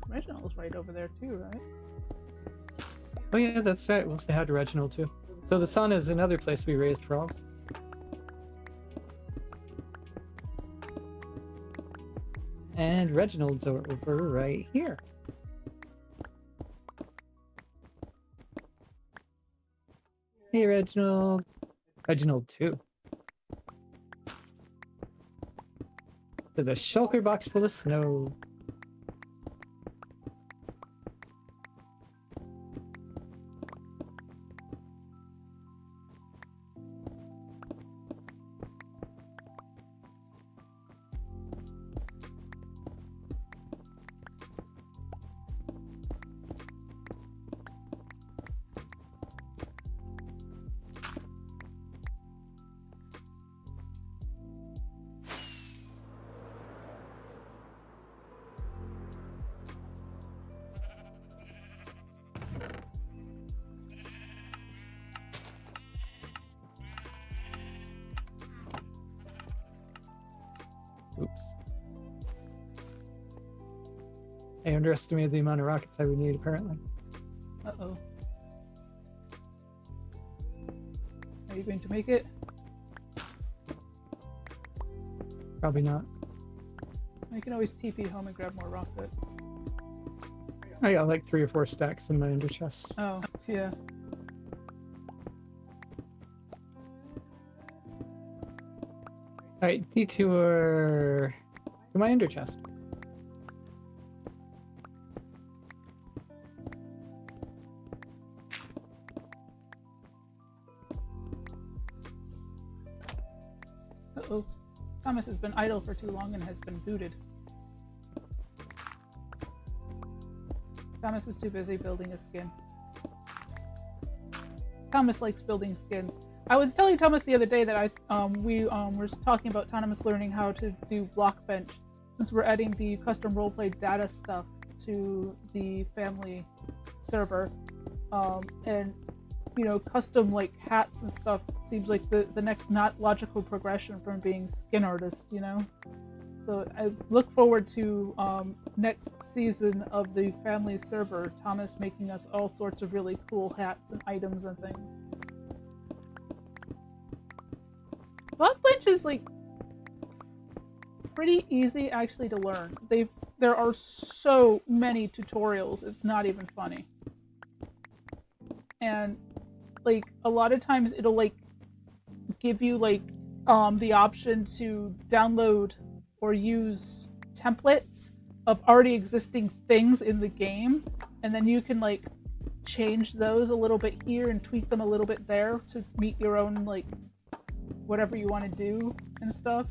Reginald's right over there too, right? Oh yeah, that's right. We'll say hi to Reginald too. So the sauna is another place we raised frogs. And Reginald's over right here. Hey Reginald. Reginald too. There's a shulker box full of snow. Oops. I underestimated the amount of rockets I would need, apparently. Uh-oh. Are you going to make it? Probably not. I can always TP home and grab more rockets. I got like 3 or 4 stacks in my ender chest. Oh, yeah. Alright, detour to my ender chest. Uh-oh. Thomas has been idle for too long and has been booted. Thomas is too busy building a skin. Thomas likes building skins. I was telling Thomas the other day that we were talking about Thomas learning how to do block bench since we're adding the custom roleplay data stuff to the family server, and custom like hats and stuff seems like the next not logical progression from being skin artist. So I look forward to next season of the family server, Thomas making us all sorts of really cool hats and items and things. Block bench is like pretty easy actually to learn. There are so many tutorials, it's not even funny. And like a lot of times it'll like give you like the option to download or use templates of already existing things in the game, and then you can like change those a little bit here and tweak them a little bit there to meet your own like whatever you want to do and stuff.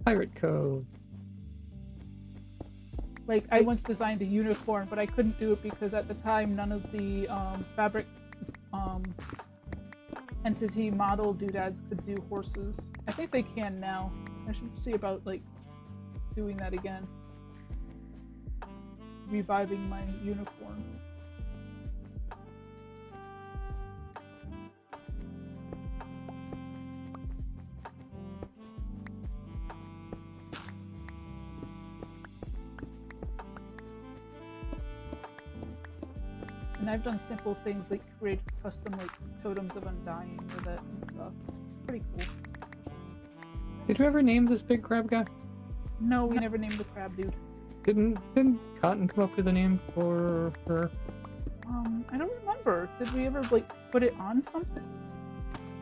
Pirate code. Like I once designed a unicorn, but I couldn't do it because at the time none of the fabric entity model doodads could do horses. I think they can now. I should see about like doing that again. Reviving my unicorn. And I've done simple things like create custom like totems of undying with it and stuff. Pretty cool. Did you ever name this big crab guy? No, we never named the crab dude. Didn't Cotton come up with a name for her? I don't remember. Did we ever like put it on something?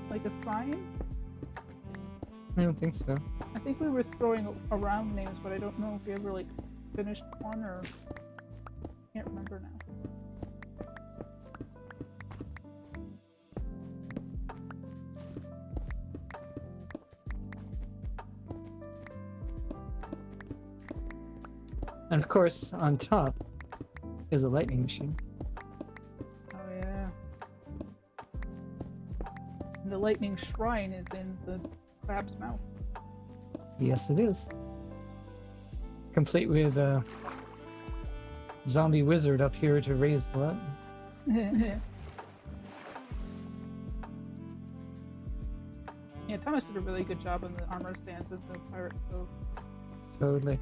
Like a sign? I don't think so. I think we were throwing around names, but I don't know if we ever like finished one or can't remember now. And of course, on top is a lightning machine. Oh yeah. The lightning shrine is in the crab's mouth. Yes, it is. Complete with a zombie wizard up here to raise the lightning. Yeah, Thomas did a really good job on the armor stands at the Pirate's Cove. Totally.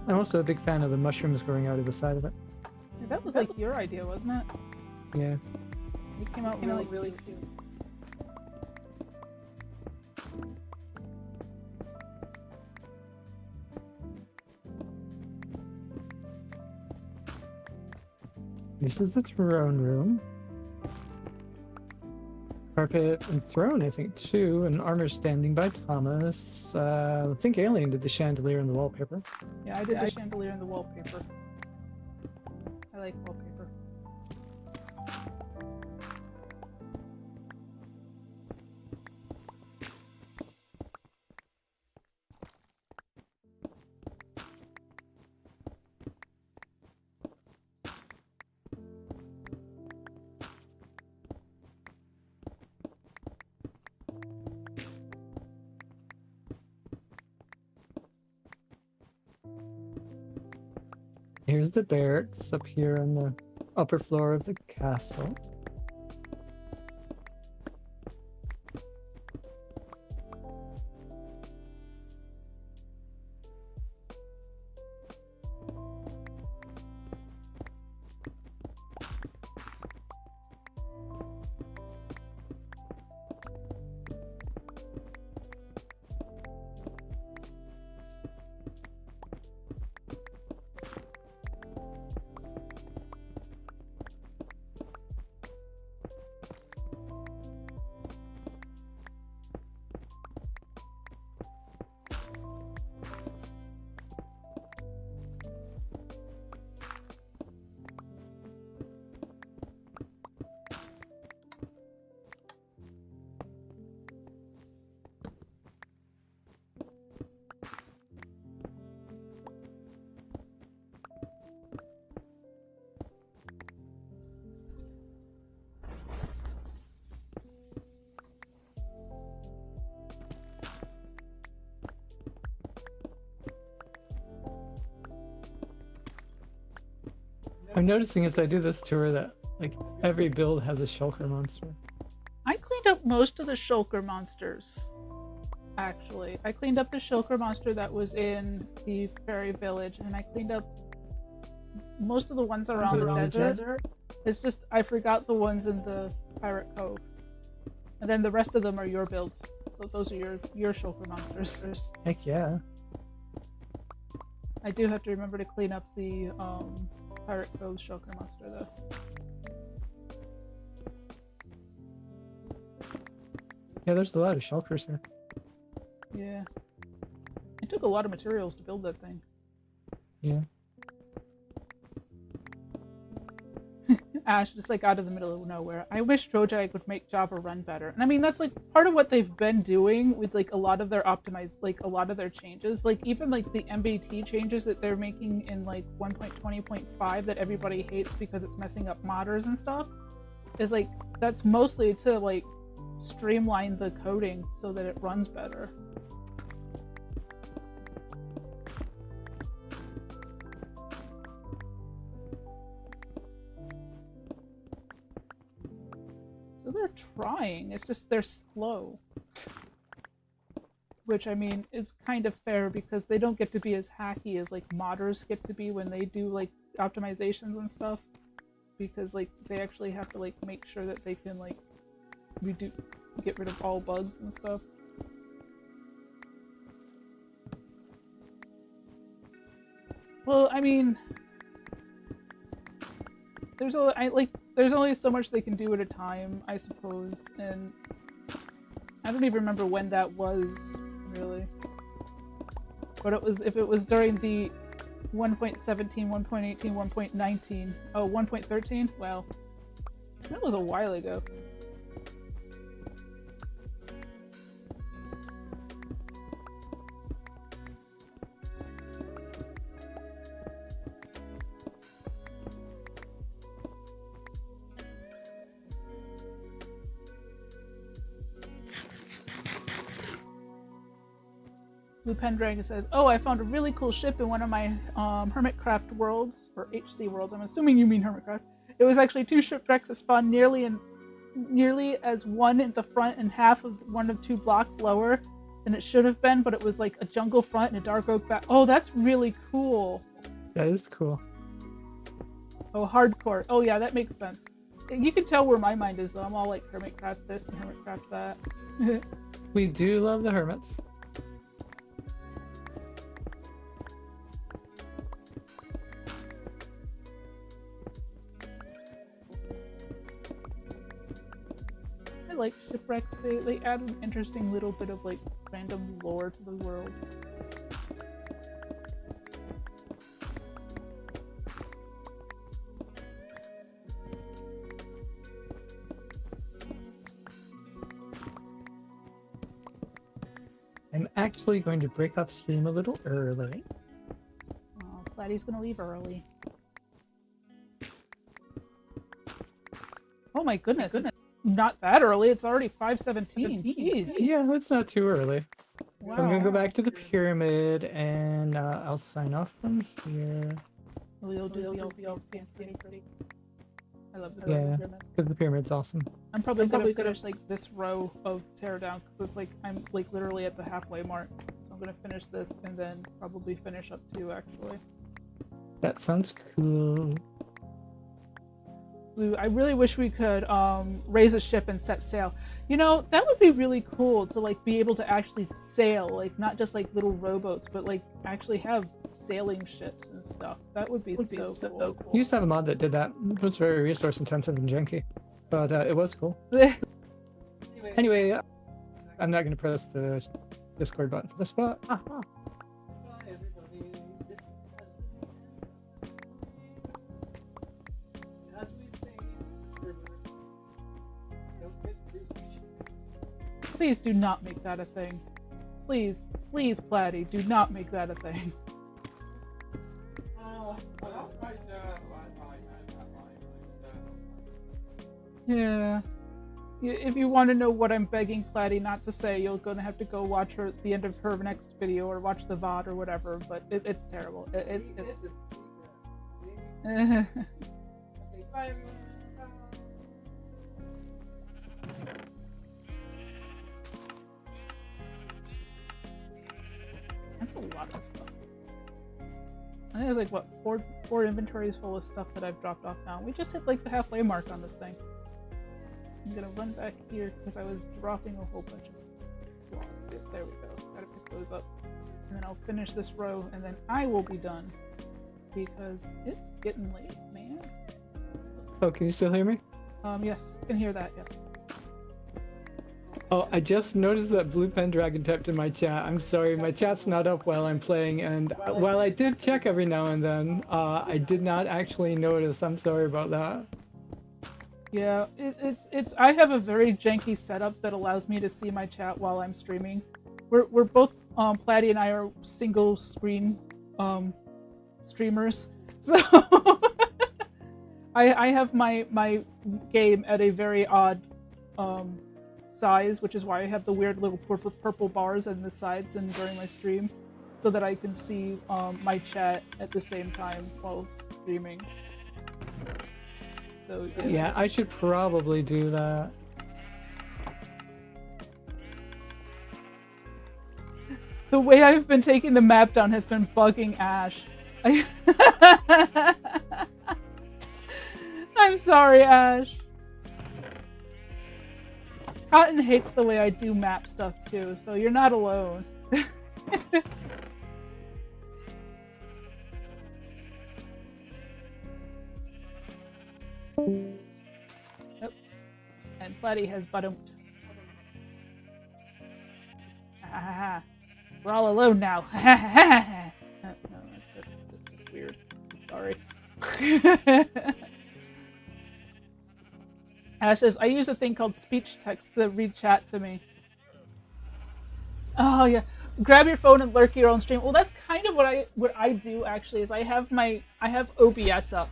I'm also a big fan of the mushrooms growing out of the side of it. Yeah, that was like your idea, wasn't it? Yeah. It came out really cute. This is the throne room. Carpet and throne, I think, too. And armor standing by Thomas. I think Alien did the chandelier and the wallpaper. Yeah, I did the chandelier and the wallpaper. I like wallpaper. Here's the barracks up here on the upper floor of the castle. I'm noticing as I do this tour that like every build has a shulker monster. I cleaned up most of the shulker monsters. Actually, I cleaned up the shulker monster that was in the fairy village, and I cleaned up most of the ones around the desert. It's just I forgot the ones in the pirate cove, and then the rest of them are your builds. So those are your shulker monsters. Heck yeah. I do have to remember to clean up the pirate cove shulker monster though. Yeah, there's a lot of shulkers here. Yeah. It took a lot of materials to build that thing. Yeah. Ash, just like out of the middle of nowhere. I wish Trojak would make Java run better. And I mean, that's like part of what they've been doing with like a lot of their optimized, like a lot of their changes. Like even like the MBT changes that they're making in like 1.20.5 that everybody hates because it's messing up modders and stuff. Is like, that's mostly to like streamline the coding so that it runs better. So they're trying, it's just they're slow. Which I mean is kind of fair because they don't get to be as hacky as like modders get to be when they do like optimizations and stuff. Because like they actually have to like make sure that they can like get rid of all bugs and stuff. Well, I mean, there's only so much they can do at a time, I suppose, and I don't even remember when that was really. But it was, if it was during the 1.17, 1.18, 1.19, oh, 1.13? Well, that was a while ago. Blue Pendragon says, "Oh, I found a really cool ship in one of my Hermitcraft worlds, or HC worlds. I'm assuming you mean Hermitcraft. It was actually 2 shipwrecks that spawned nearly as one in the front and half of one of 2 blocks lower than it should have been, but it was like a jungle front and a dark oak back. Oh, that's really cool. That is cool. Oh, hardcore. Oh yeah, that makes sense. You can tell where my mind is though. I'm all like Hermitcraft this and Hermitcraft that." We do love the hermits. I like shipwrecks. They add an interesting little bit of like random lore to the world. I'm actually going to break off stream a little early. Oh, Platy's gonna leave early. Oh my goodness. Not that early. It's already 5:17. Jeez. Yeah, that's not too early. Wow. I'm gonna go back to the pyramid and I'll sign off from here. You'll do the old fancy and pretty. I love the pyramid. Because the pyramid's awesome. I'm probably gonna finish like this row of teardown because it's like I'm like literally at the halfway mark. So I'm gonna finish this and then probably finish up 2 actually. That sounds cool. I really wish we could raise a ship and set sail. You know, that would be really cool to like be able to actually sail, like not just like little rowboats, but like actually have sailing ships and stuff. That would be so cool. You used to have a mod that did that. It was very resource intensive and janky, but it was cool. Anyway, I'm not going to press the Discord button for this spot. Please do not make that a thing. Please, please, Platty, do not make that a thing. Yeah. If you want to know what I'm begging Platty not to say, you're going to have to go watch the end of her next video or watch the VOD or whatever, but it's terrible. It's Okay, bye everyone. Bye. That's a lot of stuff. I think there's like what four inventories full of stuff that I've dropped off now. We just hit like the halfway mark on this thing. I'm gonna run back here because I was dropping a whole bunch of blocks. Yep, there we go. Gotta pick those up. And then I'll finish this row and then I will be done. Because it's getting late, man. Oh, can you still hear me? Yes, I can hear that, yes. Oh, I just noticed that Blue Pen Dragon typed in my chat. I'm sorry, my chat's not up while I'm playing, and while I did check every now and then, I did not actually notice. I'm sorry about that. Yeah, it's I have a very janky setup that allows me to see my chat while I'm streaming. We're both Platy and I are single screen streamers, so I have my game at a very odd size, which is why I have the weird little purple bars on the sides and during my stream, so that I can see my chat at the same time while streaming. So Yeah, I should probably do that. The way I've been taking the map down has been bugging Ash. I'm sorry, Ash. Cotton hates the way I do map stuff too, so you're not alone. Nope. And Platy has bottomed. We're all alone now. No, that's just weird. Sorry. Ash says, I use a thing called speech text to read chat to me. Oh yeah. Grab your phone and lurk your own stream. Well, that's kind of what I do actually, is I have OBS up.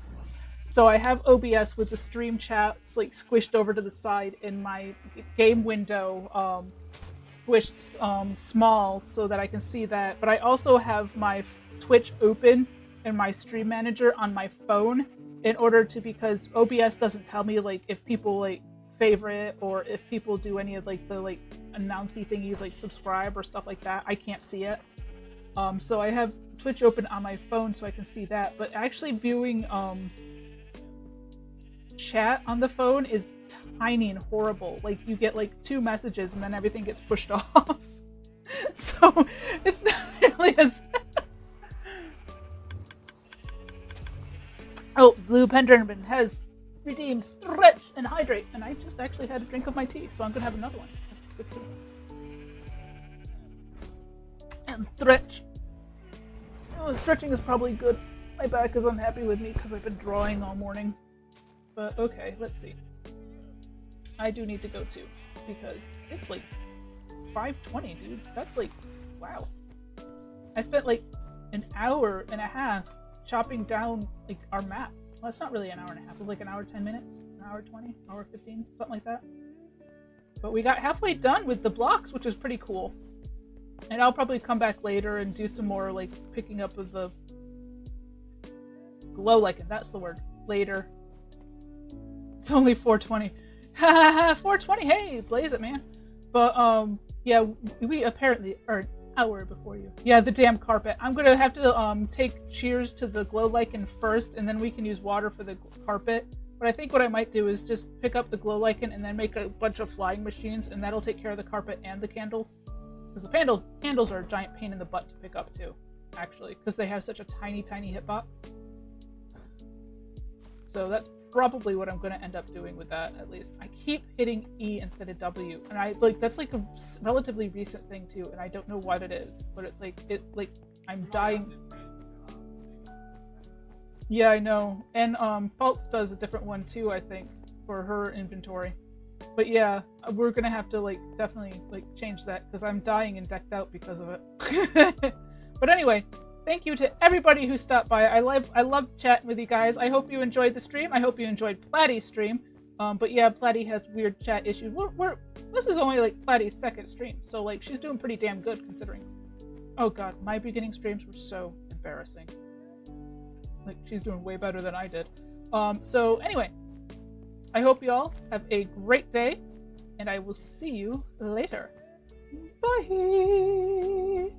So I have OBS with the stream chats like squished over to the side in my game window, squished small so that I can see that. But I also have my Twitch open and my stream manager on my phone in order to, because OBS doesn't tell me like if people like favorite or if people do any of like the like announcy thingies like subscribe or stuff like that. I can't see it. So I have Twitch open on my phone so I can see that. But actually viewing chat on the phone is tiny and horrible. Like you get like 2 messages and then everything gets pushed off. So it's not really as Oh, Blue Penderman has redeemed stretch and hydrate, and I just actually had a drink of my tea, so I'm gonna have another one because it's good tea. And stretch. Oh, stretching is probably good. My back is unhappy with me because I've been drawing all morning. But okay, let's see. I do need to go too, because it's like 5:20, dudes. That's like, wow. I spent like an hour and a half chopping down like our map. Well, it's not really an hour and a half. It was like an hour 10 minutes, an hour 20, hour 15, something like that. But we got halfway done with the blocks, which is pretty cool. And I'll probably come back later and do some more like picking up of the glow lichen. That's the word. Later. It's only 4:20. Ha ha ha! 4:20. Hey, blaze it, man. But yeah, we apparently are an hour before you. Yeah, the damn carpet. I'm gonna have to take shears to the glow lichen first, and then we can use water for the carpet. But I think what I might do is just pick up the glow lichen and then make a bunch of flying machines, and that'll take care of the carpet and the candles. Because the candles are a giant pain in the butt to pick up too, actually, because they have such a tiny hitbox. So that's probably what I'm going to end up doing with that, at least. I keep hitting E instead of W, and I like that's like a relatively recent thing too, and I don't know what it is, but it's like I'm dying. Yeah, I know. And Faults does a different one too, I think, for her inventory. But yeah, we're gonna have to like definitely like change that because I'm dying and decked out because of it. But anyway, thank you to everybody who stopped by. I love chatting with you guys. I hope you enjoyed the stream. I hope you enjoyed Platy's stream. But yeah, Platy has weird chat issues. This is only like Platy's second stream, so like she's doing pretty damn good considering. Oh god, my beginning streams were so embarrassing. Like, she's doing way better than I did. So anyway, I hope you all have a great day, and I will see you later. Bye!